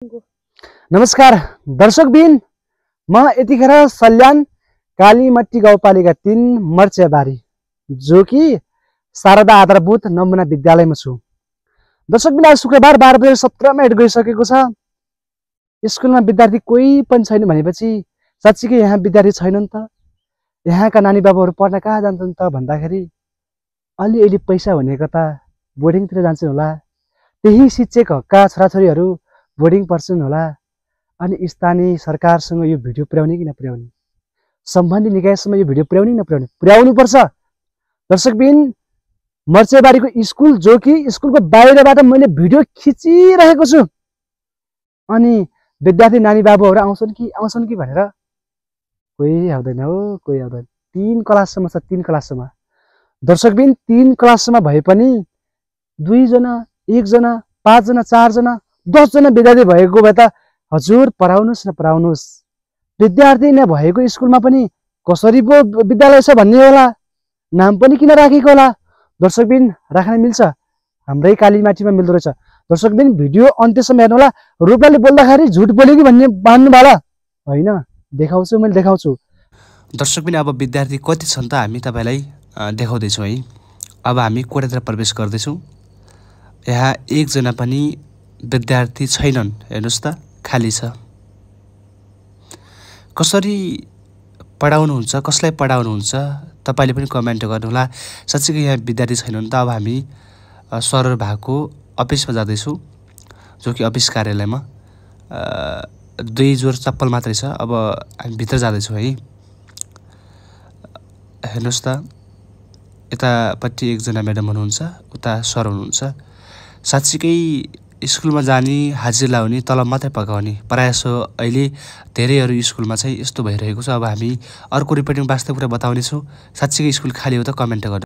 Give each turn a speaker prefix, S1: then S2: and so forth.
S1: नमस्कार दर्शकबिन, म यतिखेर सल्यान कालीमट्टी गाउँपालिका 3 मर्चेबारी जो कि शारदा आधारभूत नमुना विद्यालयमा छु। दर्शकबिन, आज शुक्रबार 12:17 गइसकेको छ। स्कुलमा विद्यार्थी कोही पनि छैन भनेपछि साच्चीकै यहाँ विद्यार्थी छैनन् त। यहाँका नानी बाबुहरू पढ्न कहाँ जान्छन् त भन्दाखेरि अलिअलि पैसा भनेको त बोर्डिङतिर जान्छन् होला। त्यही शिक्षकका छोराछोरीहरू बोर्डिङ पढ्छन् होला। अनि स्थानीय सरकारसँग यो भिडियो पुर्याउने कि नपुर्याउने, सम्बन्धित निकायसम्म यो भिडियो पुर्याउने कि नपुर्याउने, पुर्याउनुपर्छ। दर्शकबिन, मर्चेबारीको स्कुल जो कि स्कुलको बाहिरबाट मैले भिडियो खिचिरहेको छु। अनि विद्यार्थी नानी बाबुहरू आउँछन् कि भनेर कोही आउँदैन हो, कोही आउँदैन। 3 क्लाससम्म छ, 3 क्लाससम्म। दर्शकबिन, 3 क्लाससम्म भए पनि 2 जना, 1 जना, 5 जना, 4 जना, 10 जना विद्यार्थी भएको भए त हजुर पढाउनुस् न पढाउनुस्। विद्यार्थी नभएको स्कुलमा पनि कसरी पो विद्यालय छ भन्ने होला, नाम पनि किन राखेको होला। दर्शकबिन, राख्न मिल्छ, हाम्रै कालीमाटीमा मिल्दो रहेछ। दर्शकबिन, भिडियो अन्त्यसम्म हेर्नु होला। रूपलाले बोल्दाखेरि झुट बोल्यो कि भन्ने मान्नु होला होइन, देखाउँछु, मैले देखाउँछु।
S2: दर्शकबिन, अब विद्यार्थी कति छन् त हामी तपाईलाई देखाउँदैछौँ है। अब हामी कोठातिर प्रवेश गर्दैछौँ। यहाँ 1 जना पनि विद्यार्थी छैनन्, हेर्नुहोस् त, खाली छ। कसरी पढाउनुहुन्छ, कसलाई पढाउनुहुन्छ तपाईले पनि कमेन्ट गर्नुहोला। साच्चै यहाँ विद्यार्थी छैनन् त। अब हामी सरर भएको अफिसमा जाँदैछौँ, जो कि अफिस कार्यालयमा 2 जोर चप्पल मात्रै छ। अब हामी भित्र जाँदैछौँ है। हेर्नुहोस् त, यतापट्टि 1 जना म्याडम हुनुहुन्छ, उता सर हुनुहुन्छ। साच्चीकै स्कुलमा जाने, हाजिर लाउने, तलब मात्रै पकाउने प्रायःसो अहिले धेरैहरू स्कुलमा चाहिँ यस्तो भइरहेको छ। अब हामी अर्को रिपोर्टिङ वास्तव कुरा बताउनेछौँ। साच्चीकै स्कुल खाली हो त कमेन्ट गर्नु।